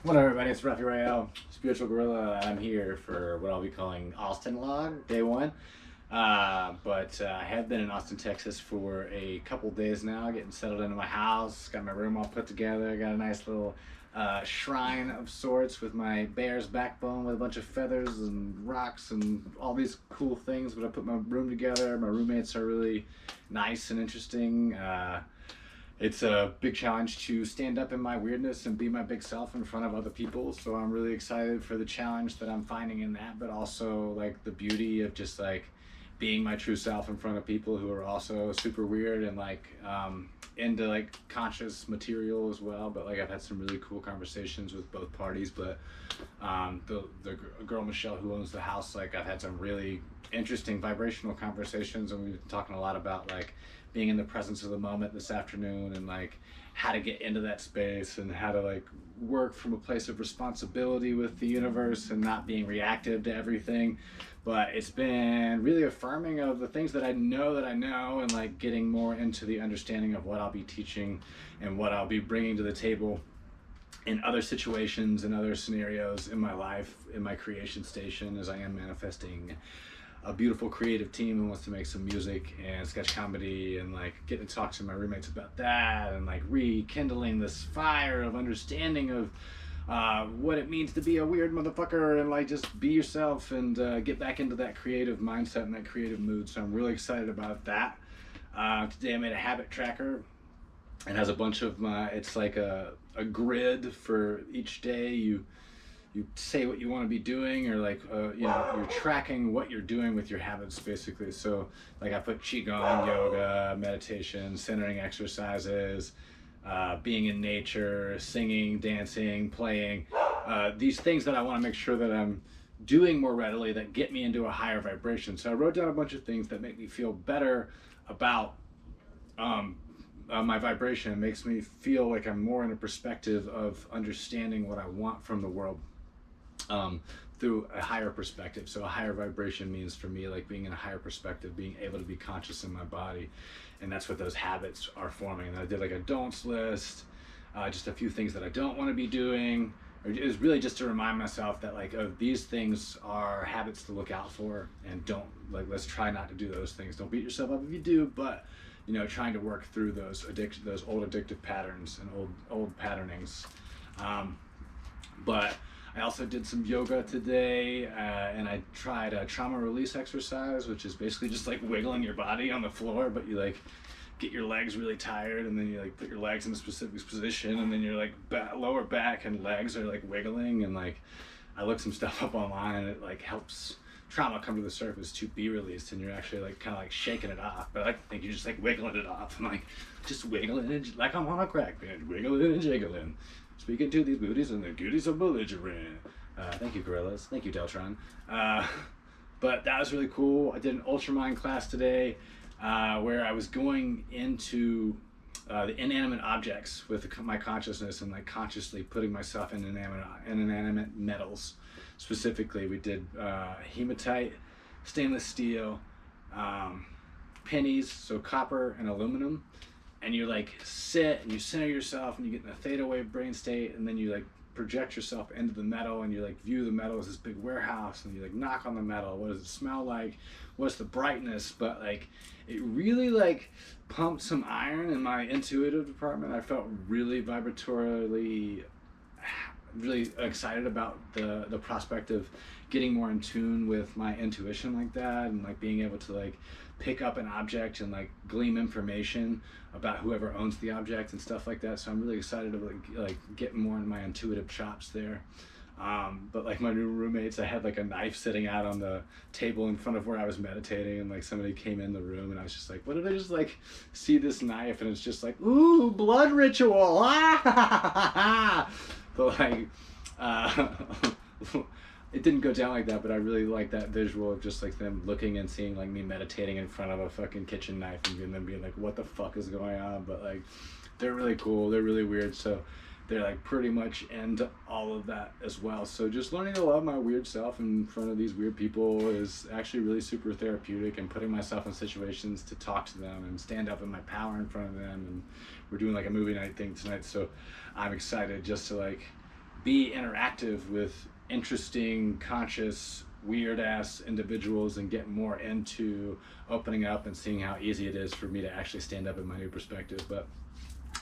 What up, everybody? It's Ruffy Rael, Spiritual Gorilla. I'm here for what I'll be calling Austin Log, day one. But I have been in Austin, Texas for a couple days now, getting settled into my house, got my room all put together, got a nice little shrine of sorts with my bear's backbone with a bunch of feathers and rocks and all these cool things. But I put my room together. My roommates are really nice and interesting. It's a big challenge to stand up in my weirdness and be my big self in front of other people. So I'm really excited for the challenge that I'm finding in that, but also like the beauty of just like being my true self in front of people who are also super weird and like into like conscious material as well. But like I've had some really cool conversations with both parties. But the girl Michelle who owns the house, like I've had some really interesting vibrational conversations, and we've been talking a lot about like being in the presence of the moment this afternoon and like how to get into that space and how to like work from a place of responsibility with the universe and not being reactive to everything. But it's been really affirming of the things that I know and like getting more into the understanding of what I'll be teaching and what I'll be bringing to the table in other situations and other scenarios in my life, in my creation station, as I am manifesting a beautiful creative team who wants to make some music and sketch comedy, and like getting to talk to my roommates about that and like rekindling this fire of understanding of what it means to be a weird motherfucker and like just be yourself and get back into that creative mindset and that creative mood. So I'm really excited about that. Today I made a habit tracker and has a bunch of it's like a grid for each day. You say what you want to be doing, or like you're tracking what you're doing with your habits basically. So like I put qigong, yoga, meditation, centering exercises, being in nature, singing, dancing, playing, these things that I want to make sure that I'm doing more readily that get me into a higher vibration. So I wrote down a bunch of things that make me feel better about my vibration. It makes me feel like I'm more in a perspective of understanding what I want from the world through a higher perspective. So a higher vibration means for me like being in a higher perspective, being able to be conscious in my body, and that's what those habits are forming. And I did like a don'ts list, just a few things that I don't want to be doing. It was really just to remind myself that like, oh, these things are habits to look out for, and don't like, let's try not to do those things. Don't beat yourself up if you do, but you know, trying to work through those old addictive patterns and old patternings. But I also did some yoga today, and I tried a trauma release exercise, which is basically just like wiggling your body on the floor, but you like get your legs really tired, and then you like put your legs in a specific position, and then your like lower back and legs are like wiggling. And like I looked some stuff up online, and it like helps trauma come to the surface to be released, and you're actually like kind of like shaking it off. But I think you're just like wiggling it off. I'm like just wiggling it like I'm on a crack bench, wiggling and jiggling. Speaking to these booties and the goodies of belligerent. Thank you, gorillas. Thank you, Deltron. But that was really cool. I did an Ultramind class today where I was going into the inanimate objects with my consciousness and like consciously putting myself in inanimate metals. Specifically, we did hematite, stainless steel, pennies, so copper and aluminum. And you like sit and you center yourself and you get in a theta wave brain state, and then you like project yourself into the metal, and you like view the metal as this big warehouse, and you like knock on the metal. What does it smell like? What's the brightness? But like it really like pumped some iron in my intuitive department. I felt really vibratorily really excited about the prospect of getting more in tune with my intuition like that, and like being able to like pick up an object and like glean information about whoever owns the object and stuff like that. So I'm really excited to like get more in my intuitive chops there. But like my new roommates, I had like a knife sitting out on the table in front of where I was meditating, and like somebody came in the room, and I was just like, what did I just like see this knife? And it's just like, ooh, blood ritual. But like it didn't go down like that, but I really like that visual of just like them looking and seeing like me meditating in front of a fucking kitchen knife, and them being like, what the fuck is going on? But like they're really cool, they're really weird, so they're like pretty much into all of that as well. So just learning to love my weird self in front of these weird people is actually really super therapeutic, and putting myself in situations to talk to them and stand up in my power in front of them. And we're doing like a movie night thing tonight, so I'm excited just to like be interactive with interesting, conscious, weird ass individuals and get more into opening up and seeing how easy it is for me to actually stand up in my new perspective. But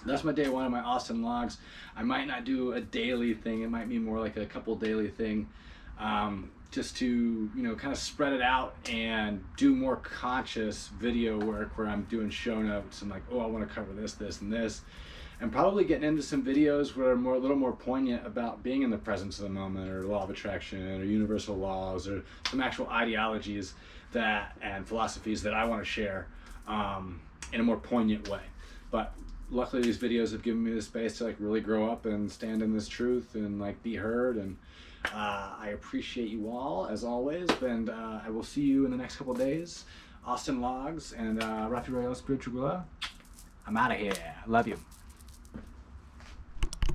that's my day one of my Austin logs. I might not do a daily thing. It might be more like a couple daily thing, just to, you know, kind of spread it out and do more conscious video work where I'm doing show notes and like, oh, I want to cover this, this, and this. And probably getting into some videos where are a little more poignant about being in the presence of the moment, or law of attraction, or universal laws, or some actual ideologies that and philosophies that I want to share in a more poignant way. But luckily these videos have given me the space to like really grow up and stand in this truth and like be heard. And I appreciate you all as always, and I will see you in the next couple of days. Austin Logs and Rafi Royal Spiritual Gorilla. I'm out of here. Love you.